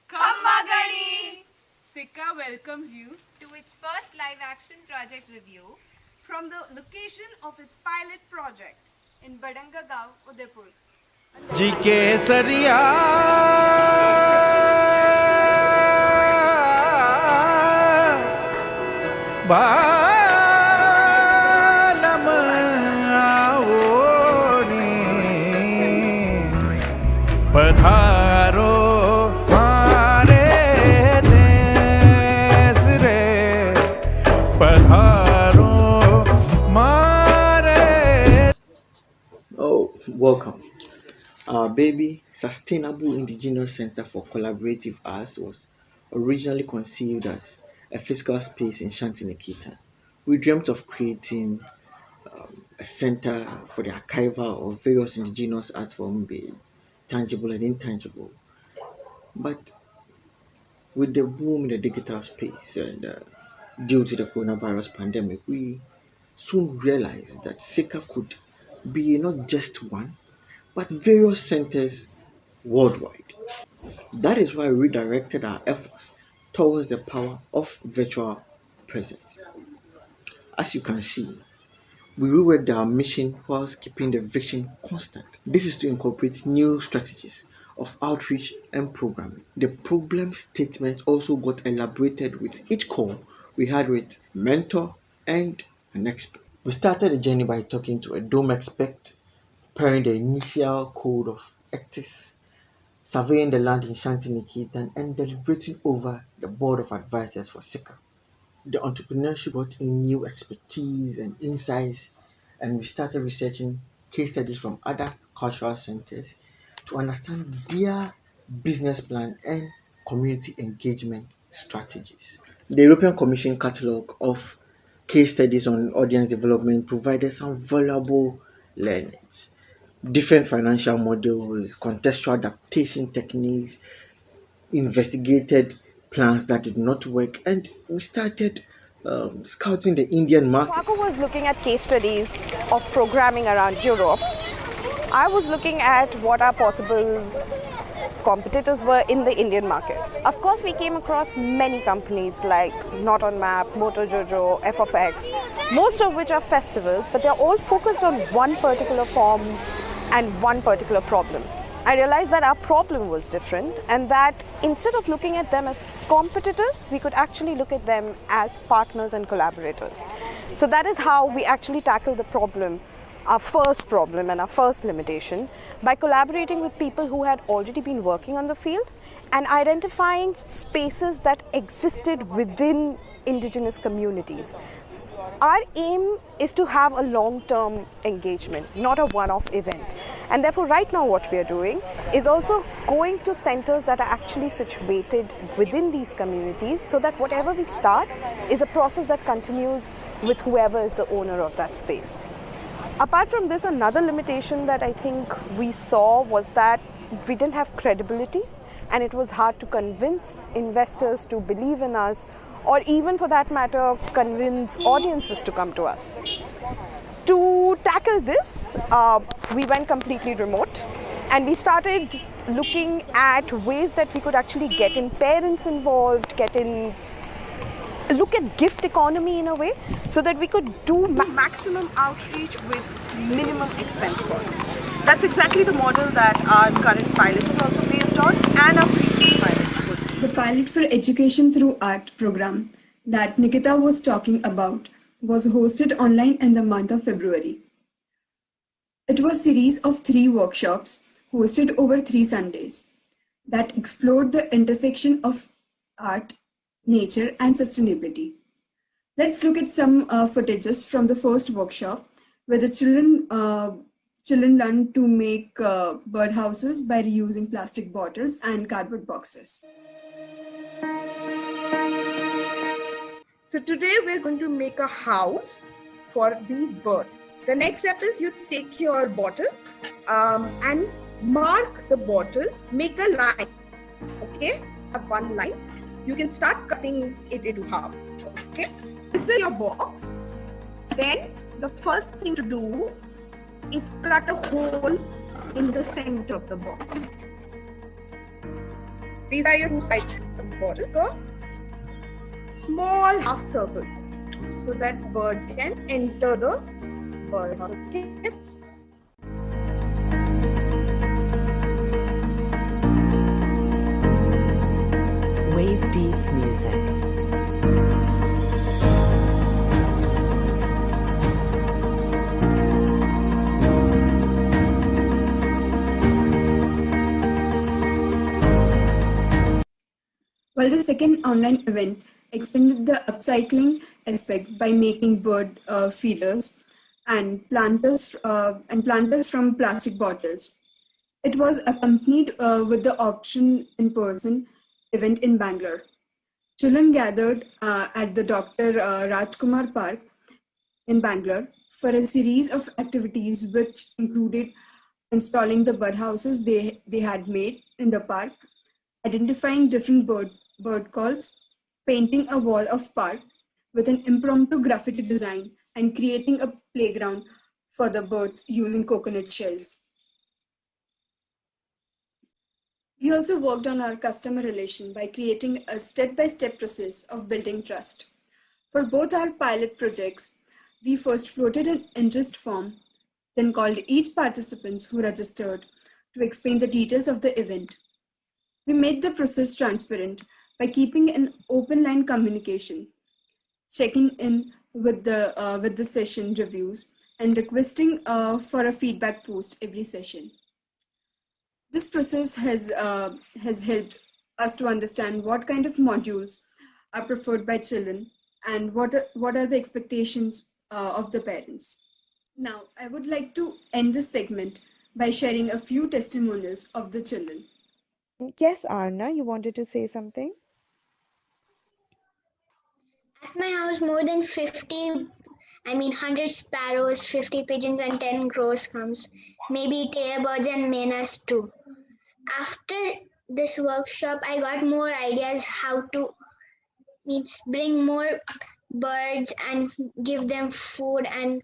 Kammagadi! SICCA welcomes you To its first live action project review from the location of its pilot project in Badanga, Udaipur. GK Sariya Balam aone Padharo mare des re Padharo mare. Oh, welcome. Our baby Sustainable Indigenous Centre for Collaborative Arts was originally conceived as a physical space in Shanti Nikita. We dreamt of creating a center for the archival of various indigenous art forms, be it tangible and intangible. But with the boom in the digital space and due to the coronavirus pandemic, we soon realized that SICCA could be not just one, but various centers worldwide. That is why we redirected our efforts towards the power of virtual presence. As you can see, we reworked our mission whilst keeping the vision constant. This is to incorporate new strategies of outreach and programming. The problem statement also got elaborated with each call we had with mentor and an expert. We started the journey by talking to a dome expert, preparing the initial code of ethics, surveying the land in Shanti Nikita, and deliberating over the board of advisors for SICCA. The entrepreneurship brought in new expertise and insights, and we started researching case studies from other cultural centers to understand their business plan and community engagement strategies. The European Commission catalogue of case studies on audience development provided some valuable learnings. Different financial models, contextual adaptation techniques, investigated plans that did not work, and we started scouting the Indian market. Paco was looking at case studies of programming around Europe. I was looking at what our possible competitors were in the Indian market. Of course, we came across many companies like Not on Map, Moto Jojo, FFX, most of which are festivals, but they're all focused on one particular form and one particular problem. I realized that our problem was different, and that instead of looking at them as competitors, we could actually look at them as partners and collaborators. So that is how we actually tackle the problem, our first problem and our first limitation, by collaborating with people who had already been working on the field and identifying spaces that existed within indigenous communities. Our aim is to have a long-term engagement, not a one-off event. And therefore, right now what we are doing is also going to centers that are actually situated within these communities, so that whatever we start is a process that continues with whoever is the owner of that space. Apart from this, another limitation that I think we saw was that we didn't have credibility, and it was hard to convince investors to believe in us, or even for that matter, convince audiences to come to us. To tackle this, we went completely remote, and we started looking at ways that we could actually get in parents involved, look at gift economy in a way, so that we could do maximum outreach with minimum expense cost. That's exactly the model that our current pilot is also based on, and our previous pilot was based on. The pilot for education through art program that Nikita was talking about was hosted online in the month of February. It was a series of 3 workshops hosted over 3 Sundays that explored the intersection of art, nature, and sustainability. Let's look at some footages from the first workshop, where the children learned to make birdhouses by reusing plastic bottles and cardboard boxes. So today we're going to make a house for these birds. The next step is you take your bottle and mark the bottle, make a line, okay? Have one line. You can start cutting it into half, okay? This is your box. Then the first thing to do is cut a hole in the center of the box. These are your two sides of the bottle. A small half circle so that bird can enter the birdhouse. Okay. Wave Beats Music. While the second online event extended the upcycling aspect by making bird feeders and planters from plastic bottles. It was accompanied with the option in-person event in Bangalore. Children gathered at the Dr. Rajkumar Park in Bangalore for a series of activities which included installing the birdhouses they had made in the park, identifying different bird calls, painting a wall of park with an impromptu graffiti design, and creating a playground for the birds using coconut shells. We also worked on our customer relation by creating a step-by-step process of building trust. For both our pilot projects, we first floated an interest form, then called each participant who registered to explain the details of the event. We made the process transparent by keeping an open line communication, checking in with the session reviews, and requesting for a feedback post every session. This process has helped us to understand what kind of modules are preferred by children and what are the expectations of the parents. Now, I would like to end this segment by sharing a few testimonials of the children. Yes, Arna, you wanted to say something? At my house, more than 100 sparrows, 50 pigeons, and 10 crows comes. Maybe tailor birds and maynas too. After this workshop, I got more ideas how to bring more birds and give them food and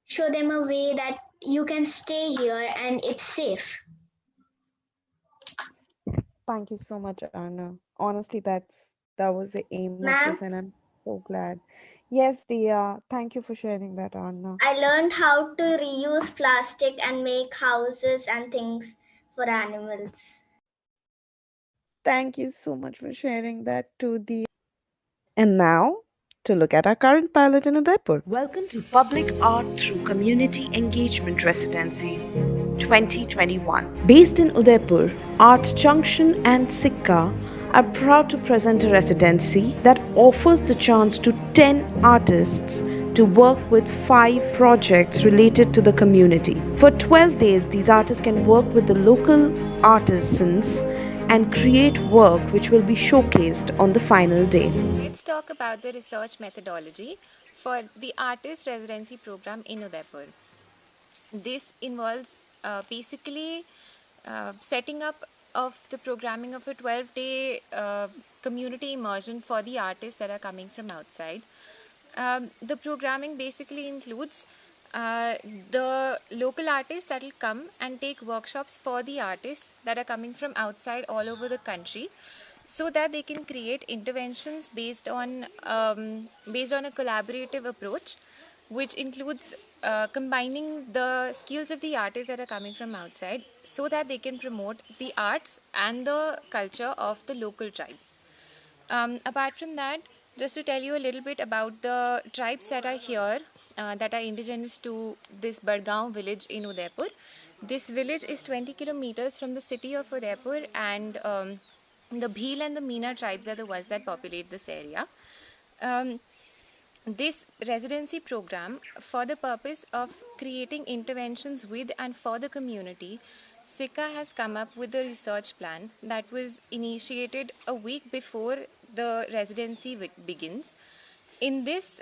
show them a way that you can stay here and it's safe. Thank you so much, Arna. Honestly, that was the aim of Ma'am, this, and I'm so glad. Yes, Dia, thank you for sharing that, Arna. I learned how to reuse plastic and make houses and things for animals. Thank you so much for sharing that too, Dia. And now, to look at our current pilot in Udaipur. Welcome to Public Art Through Community Engagement Residency 2021. Based in Udaipur, Art Junction and SICCA are proud to present a residency that offers the chance to 10 artists to work with 5 projects related to the community. For 12 days, these artists can work with the local artisans and create work which will be showcased on the final day. Let's talk about the research methodology for the Artist Residency Programme in Udaipur. This involves basically setting up of the programming of a 12-day community immersion for the artists that are coming from outside. The programming basically includes the local artists that will come and take workshops for the artists that are coming from outside all over the country, so that they can create interventions based on a collaborative approach, which includes combining the skills of the artists that are coming from outside, so that they can promote the arts and the culture of the local tribes. Apart from that, just to tell you a little bit about the tribes that are here, that are indigenous to this Badanga village in Udaipur. This village is 20 kilometers from the city of Udaipur, and the Bhil and the Meena tribes are the ones that populate this area. This residency program, for the purpose of creating interventions with and for the community, SICCA has come up with a research plan that was initiated a week before the residency begins. In this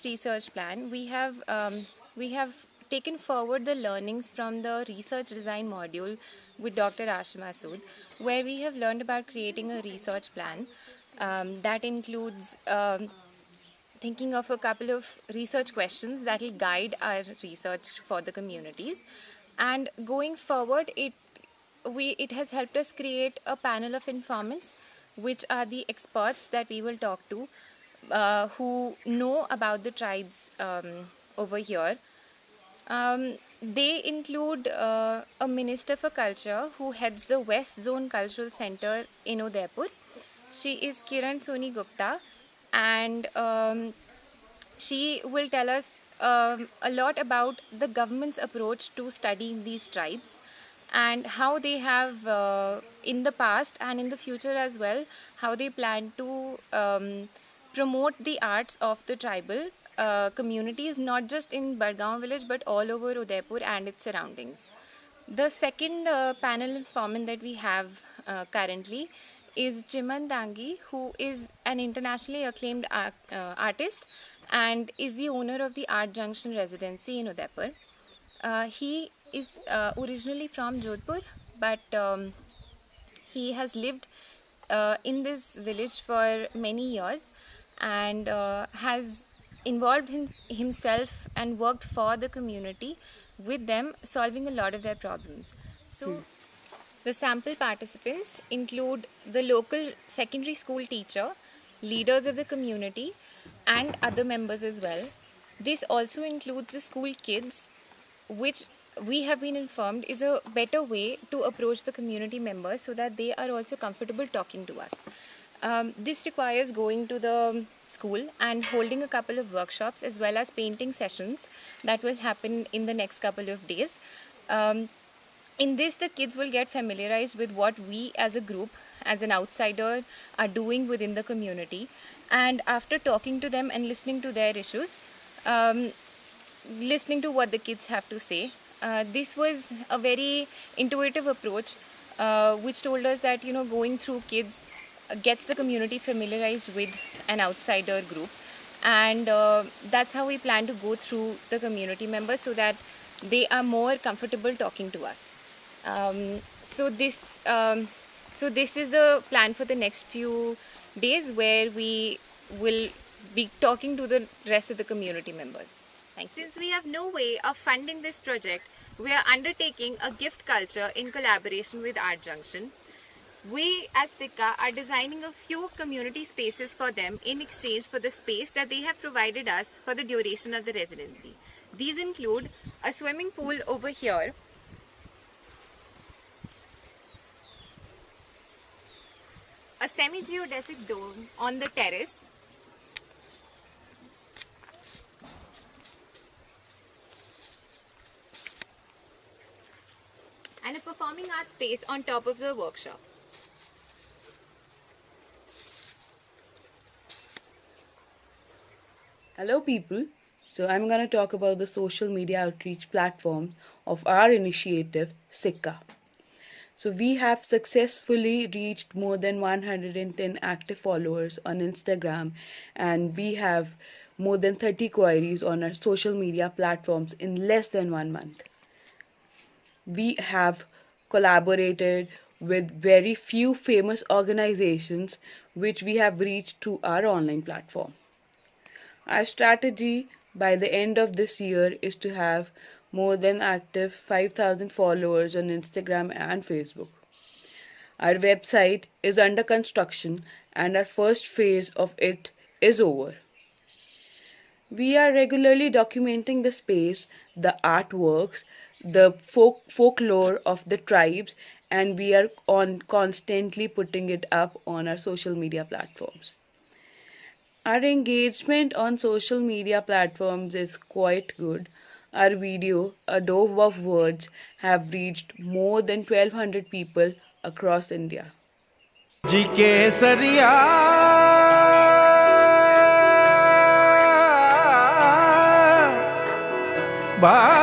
research plan, we have taken forward the learnings from the research design module with Dr. Ashima Sood, where we have learned about creating a research plan that includes thinking of a couple of research questions that will guide our research for the communities. And going forward, it has helped us create a panel of informants, which are the experts that we will talk to, who know about the tribes over here. They include a Minister for Culture who heads the West Zone Cultural Center in Udaipur. She is Kiran Soni Gupta, and she will tell us a lot about the government's approach to studying these tribes and how they have, in the past and in the future as well, how they plan to promote the arts of the tribal communities, not just in Bargaon village but all over Udaipur and its surroundings. The second panel informant that we have currently is Chiman Dangi, who is an internationally acclaimed artist and is the owner of the Art Junction Residency in Udaipur. He is originally from Jodhpur, but he has lived in this village for many years and has involved himself and worked for the community with them, solving a lot of their problems. So, the sample participants include the local secondary school teacher, leaders of the community, and other members as well. This also includes the school kids, which we have been informed is a better way to approach the community members so that they are also comfortable talking to us. This requires going to the school and holding a couple of workshops as well as painting sessions that will happen in the next couple of days. In this, the kids will get familiarized with what we as a group, as an outsider, are doing within the community. And after talking to them and listening to their issues, listening to what the kids have to say, this was a very intuitive approach, which told us that, going through kids gets the community familiarized with an outsider group. And that's how we plan to go through the community members so that they are more comfortable talking to us. So this is a plan for the next few days where we will be talking to the rest of the community members. Thank you. Since we have no way of funding this project, we are undertaking a gift culture in collaboration with Art Junction. We as SICCA are designing a few community spaces for them in exchange for the space that they have provided us for the duration of the residency. These include a swimming pool over here, a semi-geodesic dome on the terrace, and a performing arts space on top of the workshop. Hello people, so I'm going to talk about the social media outreach platform of our initiative, SICCA. So we have successfully reached more than 110 active followers on Instagram, and we have more than 30 queries on our social media platforms in less than 1 month. We have collaborated with very few famous organizations which we have reached through our online platform. Our strategy by the end of this year is to have more than active 5,000 followers on Instagram and Facebook. Our website is under construction and our first phase of it is over. We are regularly documenting the space, the artworks, the folklore of the tribes, and we are constantly putting it up on our social media platforms. Our engagement on social media platforms is quite good. Our video, A Dove of Words, have reached more than 1,200 people across India. जी केसरिया बा